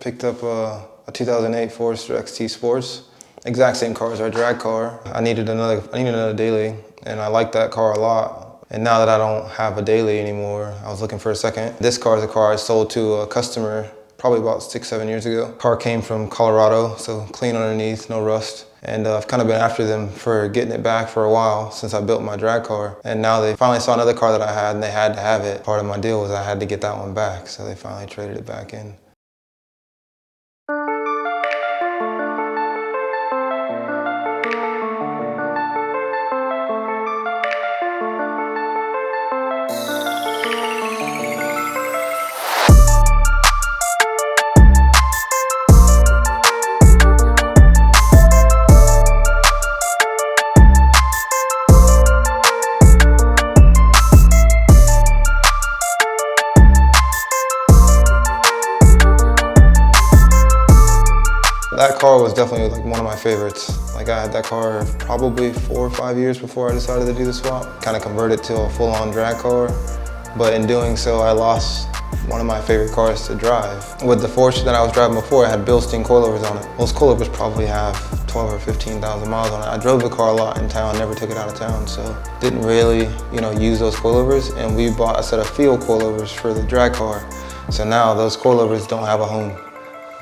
Picked up a 2008 Forester XT Sports. Exact same car as our drag car. I needed another daily, and I liked that car a lot. And now that I don't have a daily anymore, I was looking for a second. This car is a car I sold to a customer probably about 6-7 years ago. Car came from Colorado, so clean underneath, no rust. And I've kind of been after them for getting it back for a while since I built my drag car. And now they finally saw another car that I had and they had to have it. Part of my deal was I had to get that one back, so they finally traded it back in. That car was definitely like one of my favorites. Like I had that car probably 4 or 5 years before I decided to do the swap. Kind of converted to a full-on drag car, but in doing so, I lost one of my favorite cars to drive. With the Forester that I was driving before, it had Bilstein coilovers on it. Those coilovers probably have 12 or 15,000 miles on it. I drove the car a lot in town, never took it out of town, so didn't really, use those coilovers. And we bought a set of field coilovers for the drag car. So now those coilovers don't have a home.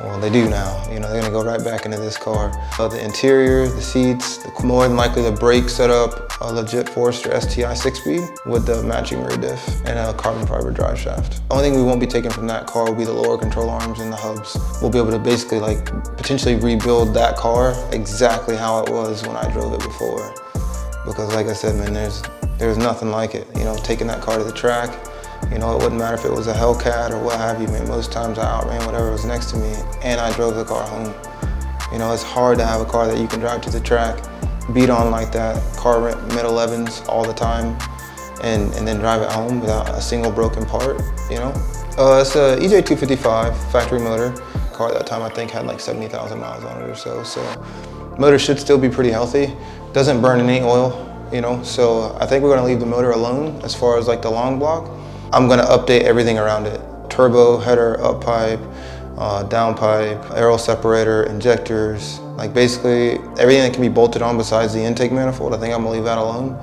Well, they do now. They're gonna go right back into this car. The interior, the seats, more than likely the brake setup, a legit Forester STI 6-speed with the matching rear diff and a carbon fiber drive shaft. The only thing we won't be taking from that car will be the lower control arms and the hubs. We'll be able to basically potentially rebuild that car exactly how it was when I drove it before. Because like I said, man, there's nothing like it. Taking that car to the track, it wouldn't matter if it was a Hellcat or what have you, man. Most times I outran whatever was next to me and I drove the car home. It's hard to have a car that you can drive to the track, beat on like that, car rent mid-11s all the time, and then drive it home without a single broken part, It's a EJ255 factory motor. Car at that time I think had like 70,000 miles on it or so. So motor should still be pretty healthy. Doesn't burn any oil, So I think we're gonna leave the motor alone as far as like the long block. I'm gonna update everything around it. Turbo, header, up pipe, down pipe, aero separator, injectors, like basically everything that can be bolted on besides the intake manifold. I think I'm gonna leave that alone,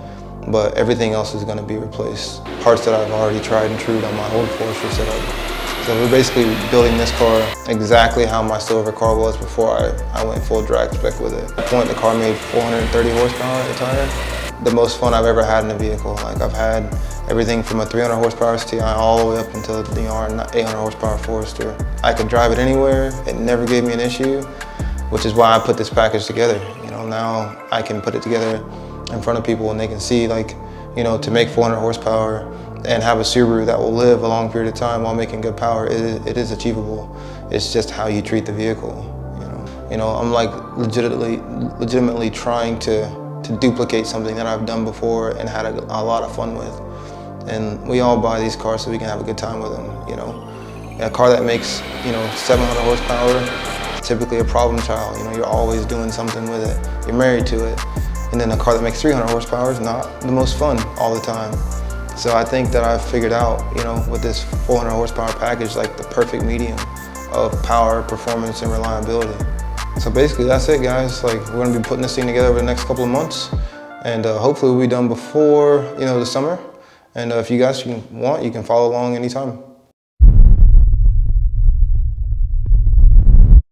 but everything else is gonna be replaced. Parts that I've already tried and trued on my old Forester setup. So we're basically building this car exactly how my silver car was before I went full drag spec with it. At the point, the car made 430 horsepower at the tire. The most fun I've ever had in a vehicle. Like I've had everything from a 300 horsepower STI all the way up until our 800 horsepower Forester. I could drive it anywhere. It never gave me an issue, which is why I put this package together. Now I can put it together in front of people and they can see to make 400 horsepower and have a Subaru that will live a long period of time while making good power, it is achievable. It's just how you treat the vehicle, I'm like legitimately trying to duplicate something that I've done before and had a lot of fun with. And we all buy these cars so we can have a good time with them, A car that makes, 700 horsepower is typically a problem child. You're always doing something with it. You're married to it. And then a car that makes 300 horsepower is not the most fun all the time. So I think that I've figured out, with this 400 horsepower package, like the perfect medium of power, performance, and reliability. So basically that's it, guys. We're gonna be putting this thing together over the next couple of months, and hopefully we'll be done before the summer. And if you guys want, you can follow along anytime.